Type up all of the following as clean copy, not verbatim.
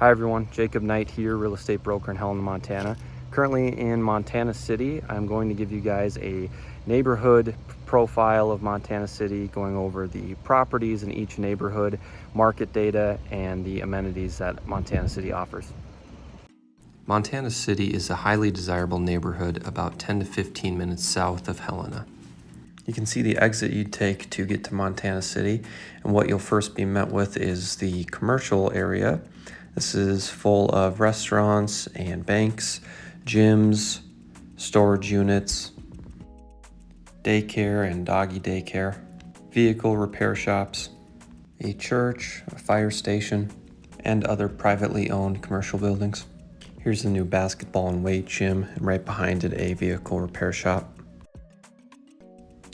Hi everyone, Jacob Knight here, real estate broker in Helena, Montana. Currently in Montana City. I'm going to give you guys a neighborhood profile of Montana City, going over the properties in each neighborhood, market data, and the amenities that Montana City offers. Montana City is a highly desirable neighborhood about 10 to 15 minutes south of Helena. You can see the exit you'd take to get to Montana City, and what you'll first be met with is the commercial area. This is full of restaurants and banks, gyms, storage units, daycare and doggy daycare, vehicle repair shops, a church, a fire station, and other privately owned commercial buildings. Here's the new basketball and weight gym, and right behind it a vehicle repair shop.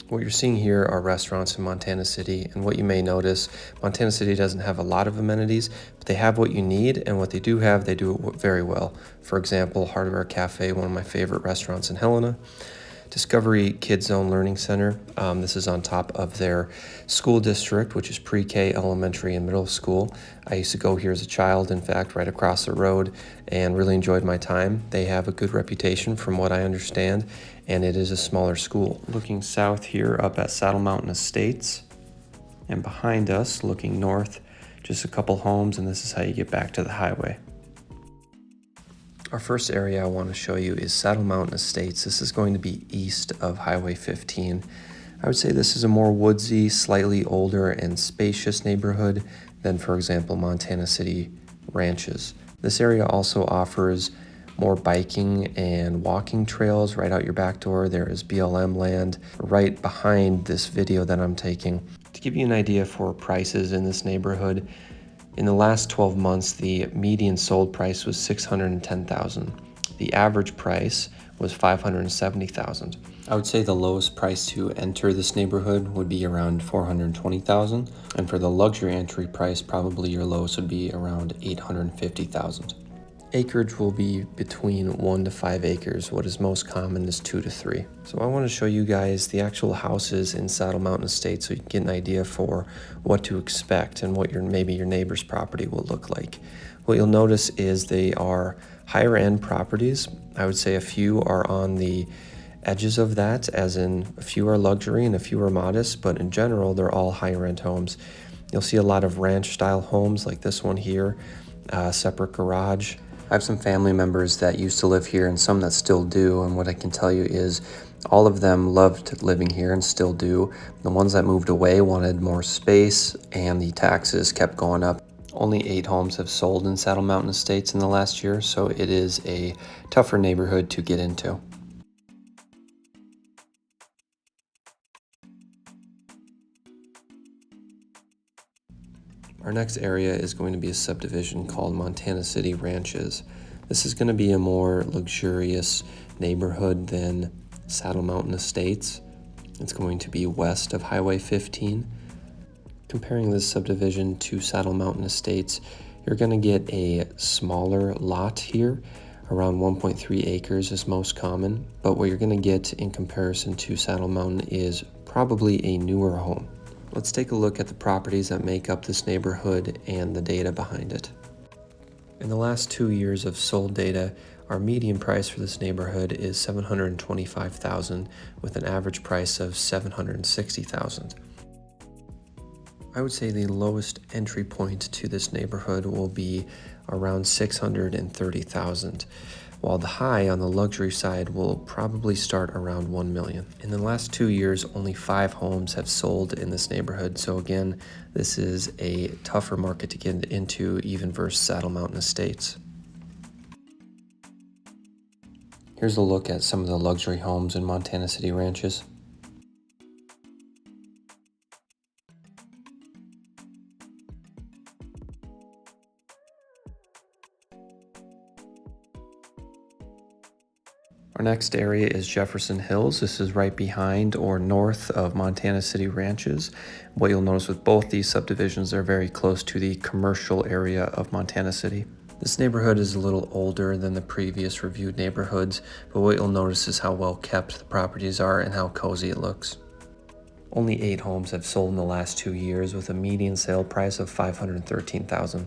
What you're seeing here are restaurants in Montana City, and what you may notice, Montana City doesn't have a lot of amenities, but they have what you need, and what they do have, they do it very well. For example, Hardware Cafe, one of my favorite restaurants in Helena. Discovery Kids Zone Learning Center. This is on top of their school district, which is pre-K, elementary, and middle school. I used to go here as a child, in fact, right across the road, and really enjoyed my time. They have a good reputation from what I understand, and it is a smaller school. Looking south here up at Saddle Estates, and behind us, looking north, just a couple homes, and this is how you get back to the highway. Our first area I want to show you is Saddle Estates. This is going to be east of Highway 15. I would say this is a more woodsy, slightly older and spacious neighborhood than, for example, Montana City Ranches. This area also offers more biking and walking trails right out your back door. There is BLM land right behind this video that I'm taking. To give you an idea for prices in this neighborhood, in the last 12 months, the median sold price was $610,000. The average price was $570,000. I would say the lowest price to enter this neighborhood would be around $420,000, and for the luxury entry price, probably your lowest would be around $850,000. Acreage will be between 1 to 5 acres. What is most common is 2 to 3. So I want to show you guys the actual houses in Saddle Estates so you can get an idea for what to expect and what maybe your neighbor's property will look like. What you'll notice is they are higher end properties. I would say a few are on the edges of that, as in a few are luxury and a few are modest, but in general, they're all higher end homes. You'll see a lot of ranch style homes like this one here, separate garage. I have some family members that used to live here and some that still do, and what I can tell you is all of them loved living here and still do. The ones that moved away wanted more space, and the taxes kept going up. Only 8 homes have sold in Saddle Estates in the last year, so it is a tougher neighborhood to get into. Our next area is going to be a subdivision called Montana City Ranches. This is going to be a more luxurious neighborhood than Saddle Estates. It's going to be west of Highway 15. Comparing this subdivision to Saddle Estates, you're going to get a smaller lot here. Around 1.3 acres is most common, but what you're going to get in comparison to Saddle Mountain is probably a newer home. Let's take a look at the properties that make up this neighborhood and the data behind it. In the last 2 years of sold data, our median price for this neighborhood is $725,000 with an average price of $760,000. I would say the lowest entry point to this neighborhood will be around $630,000, while the high on the luxury side will probably start around $1 million. In the last 2 years, only 5 homes have sold in this neighborhood, so again, this is a tougher market to get into even versus Saddle Estates. Here's a look at some of the luxury homes in Montana City Ranches. Our next area is Jefferson Hills. This is right behind or north of Montana City Ranches. What you'll notice with both these subdivisions, they're very close to the commercial area of Montana City. This neighborhood is a little older than the previous reviewed neighborhoods, but what you'll notice is how well kept the properties are and how cozy it looks. Only 8 homes have sold in the last 2 years with a median sale price of $513,000.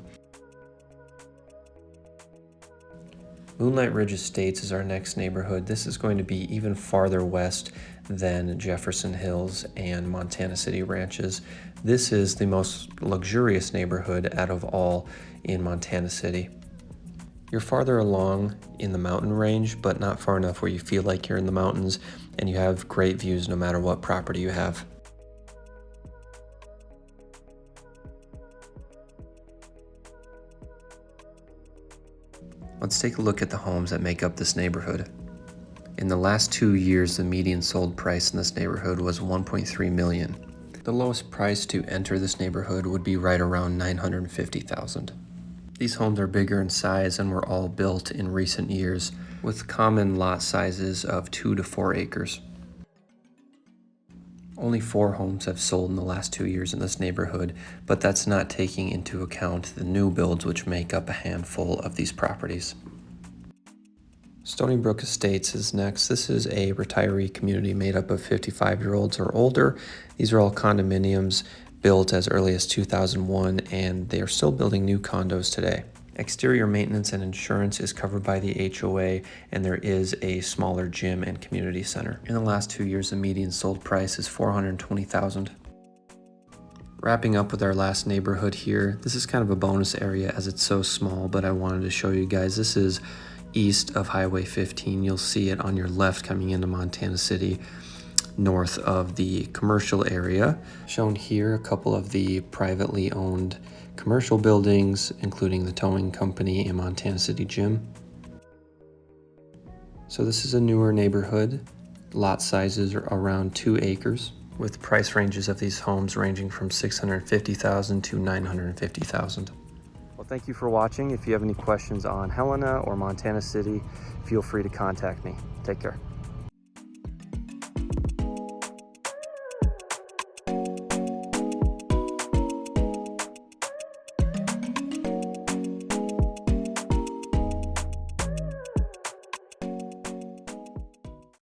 Moonlight Ridge Estates is our next neighborhood. This is going to be even farther west than Jefferson Hills and Montana City ranches. This is the most luxurious neighborhood out of all in Montana City. You're farther along in the mountain range, but not far enough where you feel like you're in the mountains, and you have great views no matter what property you have. Let's take a look at the homes that make up this neighborhood. In the last 2 years, the median sold price in this neighborhood was $1.3 million. The lowest price to enter this neighborhood would be right around $950,000. These homes are bigger in size and were all built in recent years, with common lot sizes of 2 to 4 acres. Only 4 homes have sold in the last 2 years in this neighborhood, but that's not taking into account the new builds, which make up a handful of these properties. Stoney Brook Estates is next. This is a retiree community made up of 55-year-olds or older. These are all condominiums built as early as 2001, and they are still building new condos today. Exterior maintenance and insurance is covered by the HOA, and there is a smaller gym and community center. In the last 2 years, the median sold price is $420,000. Wrapping up with our last neighborhood here, this is kind of a bonus area as it's so small, but I wanted to show you guys. This is east of Highway 15. You'll see it on your left coming into Montana City, north of the commercial area. Shown here, a couple of the privately owned commercial buildings, including the towing company and Montana City Gym. So this is a newer neighborhood. Lot sizes are around 2 acres, with price ranges of these homes ranging from $650,000 to $950,000. Well, thank you for watching. If you have any questions on Helena or Montana City, feel free to contact me. Take care.